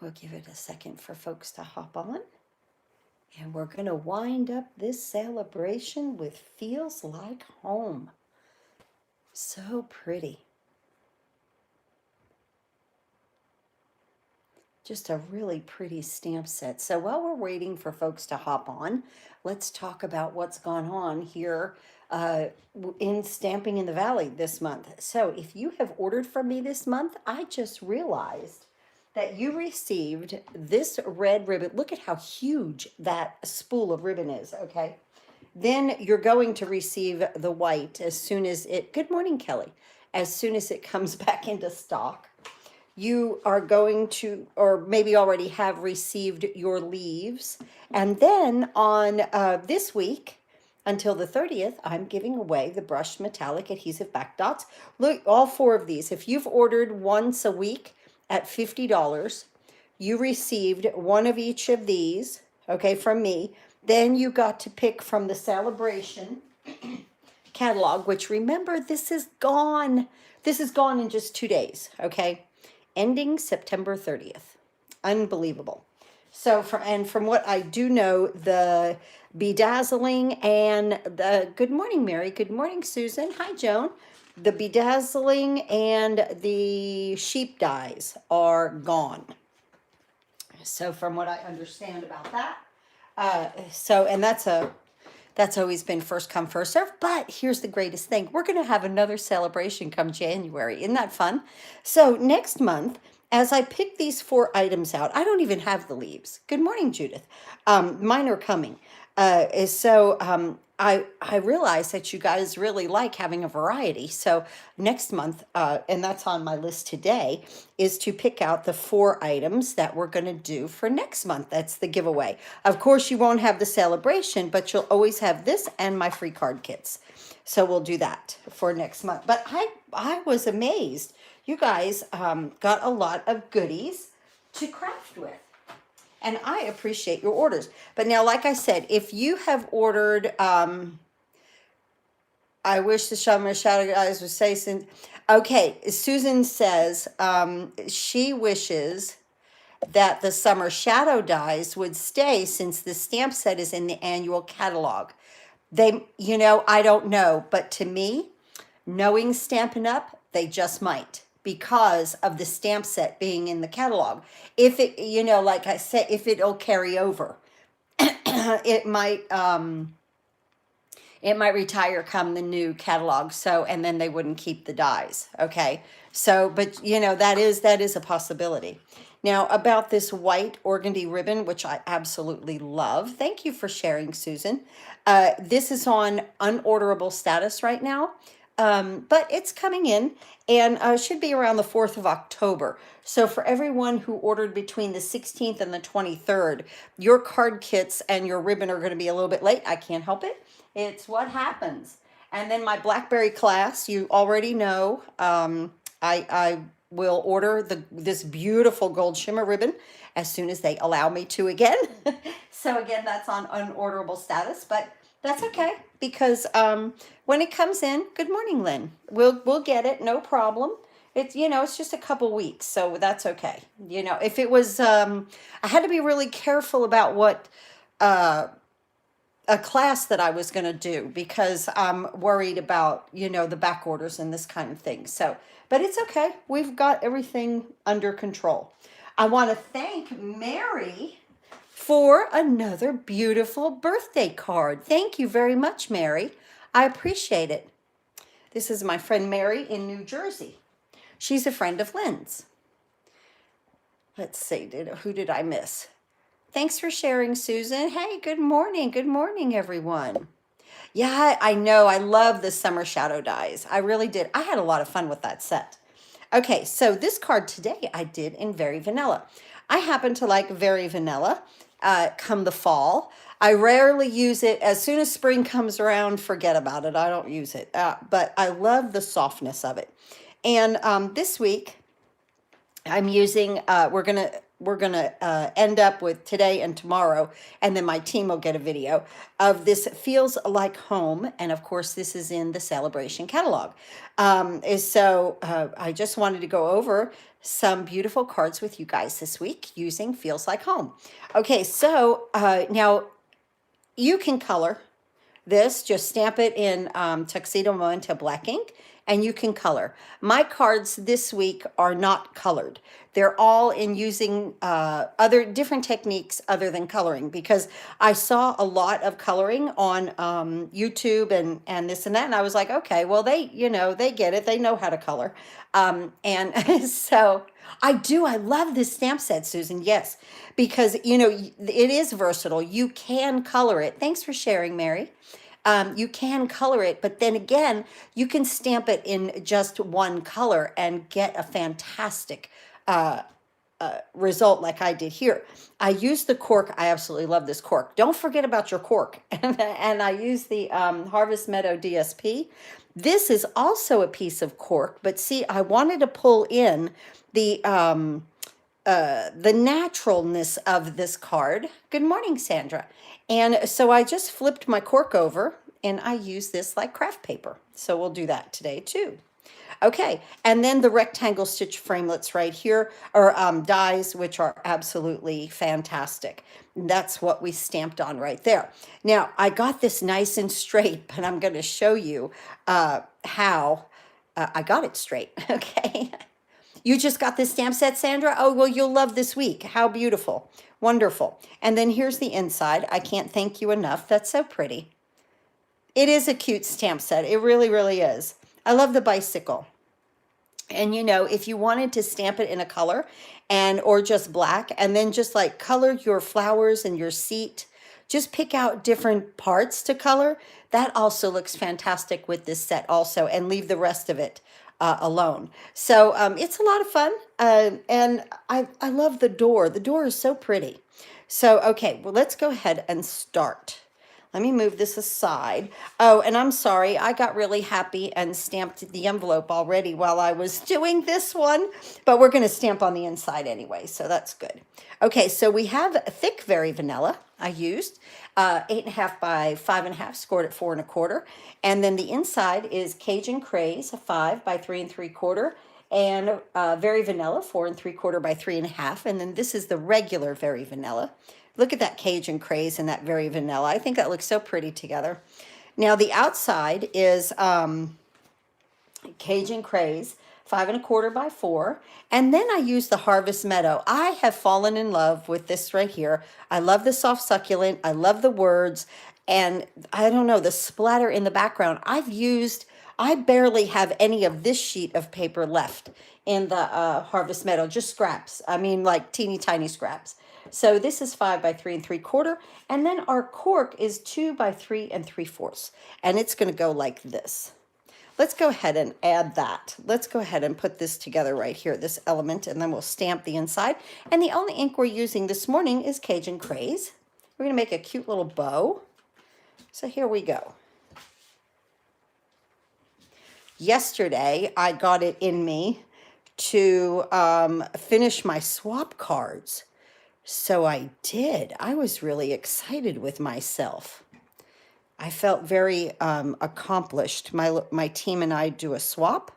We'll give it a second for folks to hop on. And we're going to wind up this celebration with Feels Like Home. So pretty. Just a really pretty stamp set. So while we're waiting for folks to hop on, let's talk about what's gone on here in Stamping in the Valley this month. So if you have ordered from me this month, I just realized that you received this red ribbon. Look at how huge that spool of ribbon is, okay? Then you're going to receive the white as soon as it, good morning, Kelly, as soon as it comes back into stock. You are going to, or maybe already have received your leaves. And then on this week, until the 30th, I'm giving away the brushed metallic adhesive back dots. Look, all 4 of these. If you've ordered once a week at $50, you received one of each of these, okay, from me. Then you got to pick from the celebration catalog, which remember, this is gone. This is gone in just 2 days, okay? Ending September 30th. Unbelievable. So from what I do know, the bedazzling and the, good morning, Mary. Good morning, Susan. Hi, Joan. The bedazzling and the sheep dyes are gone. So from what I understand about that, and that's always been first come, first serve. But here's the greatest thing. We're going to have another celebration come January. Isn't that fun? So next month, as I pick these 4 items out, I don't even have the leaves. Good morning, Judith. Mine are coming. I realize that you guys really like having a variety. So next month, and that's on my list today, is to pick out the 4 items that we're going to do for next month. That's the giveaway. Of course, you won't have the celebration, but you'll always have this and my free card kits. So we'll do that for next month. But I was amazed. You guys got a lot of goodies to craft with. And I appreciate your orders. But now, like I said, if you have ordered, I wish the Shadow guys would say, since, okay, Susan says she wishes that the summer shadow dies would stay since the stamp set is in the annual catalog. They, I don't know, but to me, knowing Stampin' Up, they just might, because of the stamp set being in the catalog. If it, like I said, if it'll carry over, it might retire come the new catalog. So, and then they wouldn't keep the dies. Okay. So, but that is a possibility. Now about this white organdy ribbon, which I absolutely love. Thank you for sharing, Susan. This is on unorderable status right now. But it's coming in and should be around the 4th of October. So for everyone who ordered between the 16th and the 23rd, your card kits and your ribbon are going to be a little bit late. I can't help it. It's what happens. And then my Blackberry class, you already know, I will order this beautiful gold shimmer ribbon as soon as they allow me to again. So again, that's on unorderable status, but that's okay, because when it comes in, good morning, Lynn. We'll get it, no problem. It's it's just a couple weeks, so that's okay. If it was, I had to be really careful about what a class that I was going to do, because I'm worried about the back orders and this kind of thing. So, but it's okay. We've got everything under control. I want to thank Mary for another beautiful birthday card. Thank you very much, Mary. I appreciate it. This is my friend Mary in New Jersey. She's a friend of Lynn's. Let's see, who did I miss? Thanks for sharing, Susan. Hey, good morning. Good morning, everyone. Yeah, I know. I love the summer shadow dies. I really did. I had a lot of fun with that set. Okay, so this card today I did in Very Vanilla. I happen to like Very Vanilla come the fall. I rarely use it. As soon as spring comes around, forget about it. I don't use it. But I love the softness of it. And this week, I'm using, we're going to we're gonna end up with today and tomorrow, and then my team will get a video of this Feels Like Home, and of course this is in the Celebration catalog. I just wanted to go over some beautiful cards with you guys this week using Feels Like Home. Okay, so now you can color this, just stamp it in Tuxedo Momento black ink, and you can color. My cards this week are not colored. They're all in using other different techniques other than coloring, because I saw a lot of coloring on YouTube and this and that, and I was like, okay, well, they get it, they know how to color. And so I love this stamp set, Susan, yes, because it is versatile. You can color it. Thanks for sharing, Mary. You can color it, but then again, you can stamp it in just one color and get a fantastic result like I did here. I used the cork. I absolutely love this cork. Don't forget about your cork. And I used the Harvest Meadow DSP. This is also a piece of cork, but see, I wanted to pull in the naturalness of this card. Good morning, Sandra. And so I just flipped my cork over and I use this like craft paper. So we'll do that today too. Okay, and then the rectangle stitch framelits right here are dies, which are absolutely fantastic. That's what we stamped on right there. Now, I got this nice and straight, but I'm going to show you how I got it straight, okay? You just got this stamp set, Sandra? Oh, well, you'll love this week. How beautiful. Wonderful. And then here's the inside. I can't thank you enough. That's so pretty. It is a cute stamp set. It really, really is. I love the bicycle. And if you wanted to stamp it in a color or just black, and then just like color your flowers and your seat, just pick out different parts to color. That also looks fantastic with this set also, and leave the rest of it alone. So it's a lot of fun. And I love the door. The door is so pretty. So, okay, well, let's go ahead and start. Let me move this aside. Oh, and I'm sorry, I got really happy and stamped the envelope already while I was doing this one, but we're going to stamp on the inside anyway, so that's good. Okay, so we have thick Very Vanilla. I used 8.5 by 5.5, scored at 4 1/4, and then the inside is Cajun Craze, 5 by 3 3/4, and Very Vanilla, 4 3/4 by 3.5, and then this is the regular Very Vanilla. Look at that Cajun Craze and that Very Vanilla. I think that looks so pretty together. Now the outside is Cajun Craze, 5 1/4 by 4. And then I use the Harvest Meadow. I have fallen in love with this right here. I love the soft succulent. I love the words. And I don't know, the splatter in the background. I barely have any of this sheet of paper left in the Harvest Meadow, just scraps. I mean, like teeny tiny scraps. So this is 5 by 3 3/4, and then our cork is 2 by 3 3/4, and it's going to go like this. Let's go ahead and add that. Let's go ahead and put this together right here, this element, and then we'll stamp the inside. And the only ink we're using this morning is Cajun Craze. We're going to make a cute little bow. So here we go. Yesterday, I got it in me to finish my swap cards. So I did. I was really excited with myself. I felt very accomplished. My team and I do a swap.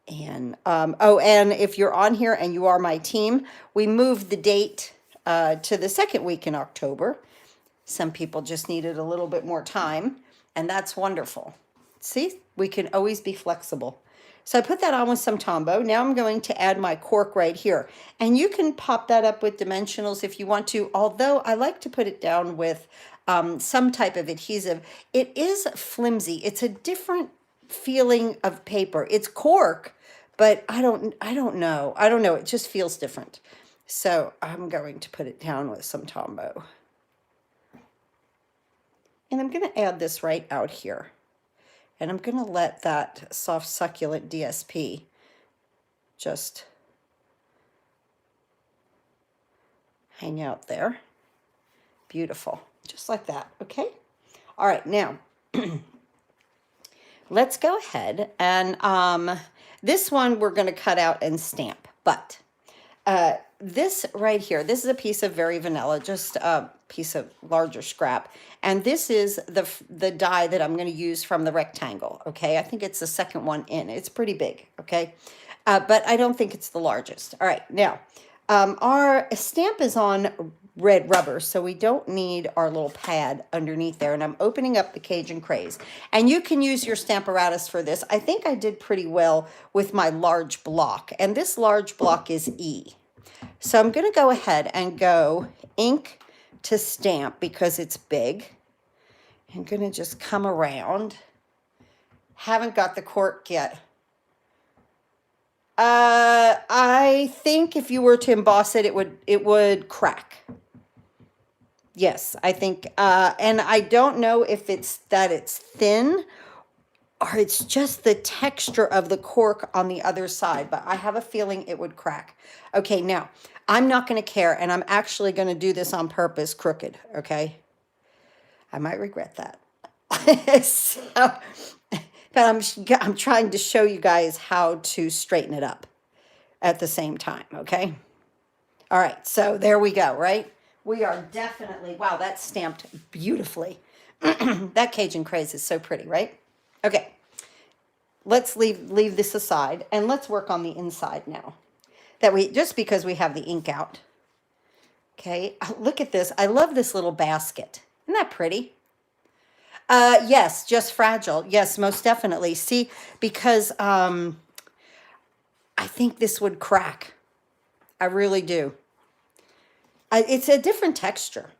And and if you're on here and you are my team, we moved the date to the second week in October. Some people just needed a little bit more time, and that's wonderful. See, we can always be flexible. So I put that on with some Tombow. Now I'm going to add my cork right here. And you can pop that up with dimensionals if you want to, although I like to put it down with some type of adhesive. It is flimsy. It's a different feeling of paper. It's cork, but I don't know. I don't know. It just feels different. So I'm going to put it down with some Tombow. And I'm going to add this right out here. And I'm going to let that soft succulent DSP just hang out there. Beautiful. Just like that. Okay? All right. Now, let's go ahead. And this one we're going to cut out and stamp. But this right here, this is a piece of very vanilla, just a piece of larger scrap. And this is the die that I'm going to use from the rectangle. Okay, I think it's the second one in. It's pretty big. Okay, but I don't think it's the largest. All right, now our stamp is on red rubber, so we don't need our little pad underneath there. And I'm opening up the Cajun Craze. And you can use your Stamparatus for this. I think I did pretty well with my large block. And this large block is E. So I'm going to go ahead and go ink to stamp because it's big. I'm going to just come around. Haven't got the cork yet. I think if you were to emboss it, it would crack. Yes, I think, and I don't know if it's that it's thin or it's just the texture of the cork on the other side, but I have a feeling it would crack. Okay, now, I'm not going to care, and I'm actually going to do this on purpose crooked, okay? I might regret that. So, but I'm trying to show you guys how to straighten it up at the same time, okay? All right, so there we go, right? We are definitely, wow, that's stamped beautifully. That Cajun Craze is so pretty, right? Okay, let's leave this aside and let's work on the inside now. Just because we have the ink out. Okay, look at this. I love this little basket. Isn't that pretty? Yes, just fragile. Yes, most definitely. See, because I think this would crack. I really do. It's a different texture.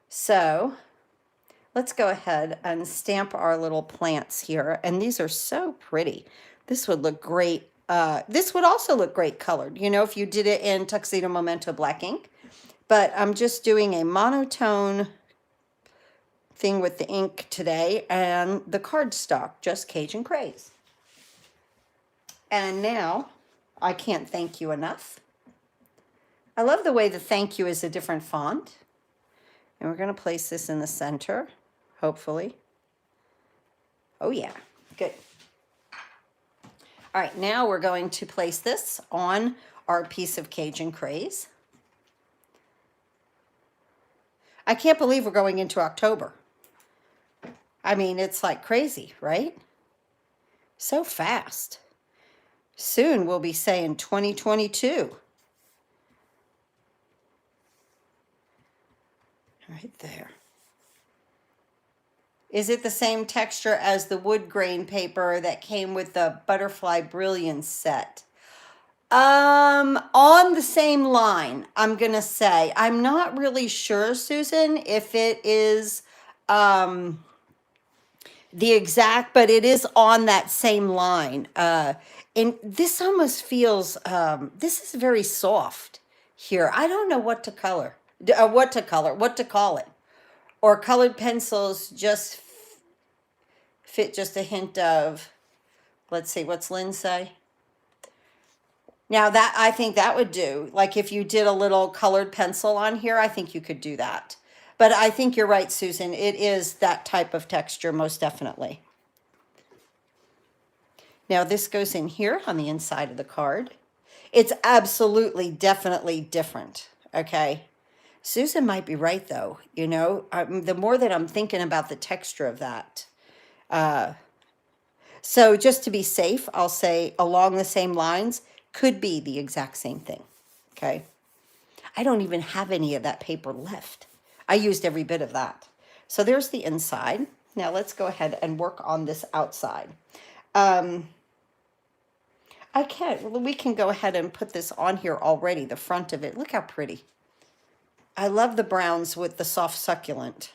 So let's go ahead and stamp our little plants here. And these are so pretty. This would look great. This would also look great colored, you know, if you did it in Tuxedo Memento black ink. But I'm just doing a monotone thing with the ink today and the cardstock, just Cajun Craze. And now I can't thank you enough. I love the way the thank you is a different font. And we're going to place this in the center, hopefully. Oh, yeah. Good. All right, now we're going to place this on our piece of Cajun Craze. I can't believe we're going into October. I mean, it's like crazy, right? So fast. Soon we'll be saying 2022. Right there. Is it the same texture as the wood grain paper that came with the Butterfly Brilliance set? On the same line, I'm going to say. I'm not really sure, Susan, if it is the exact, but it is on that same line. And this almost feels, this is very soft here. I don't know what to color. What to call it. Or colored pencils just fit just a hint of, let's see, what's Lynn say? Now that, I think that would do. Like if you did a little colored pencil on here, I think you could do that. But I think you're right, Susan. It is that type of texture, most definitely. Now this goes in here on the inside of the card. It's absolutely, definitely different, okay? Susan might be right, though. You know, the more that I'm thinking about the texture of that. So just to be safe, I'll say along the same lines, could be the exact same thing, okay? I don't even have any of that paper left. I used every bit of that. So there's the inside. Now let's go ahead and work on this outside. We can go ahead and put this on here already, the front of it. Look how pretty. I love the browns with the soft succulent.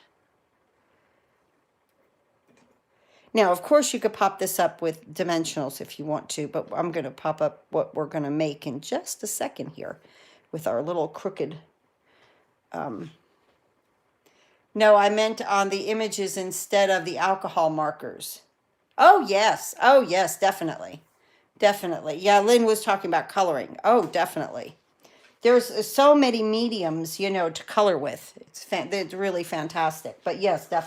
Now, of course, you could pop this up with dimensionals if you want to, but I'm going to pop up what we're going to make in just a second here with our little crooked. No, I meant on the images instead of the alcohol markers. Oh, yes. Oh, yes, definitely. Definitely. Yeah, Lynn was talking about coloring. Oh, definitely. There's so many mediums, you know, to color with. It's really fantastic. But yes, definitely.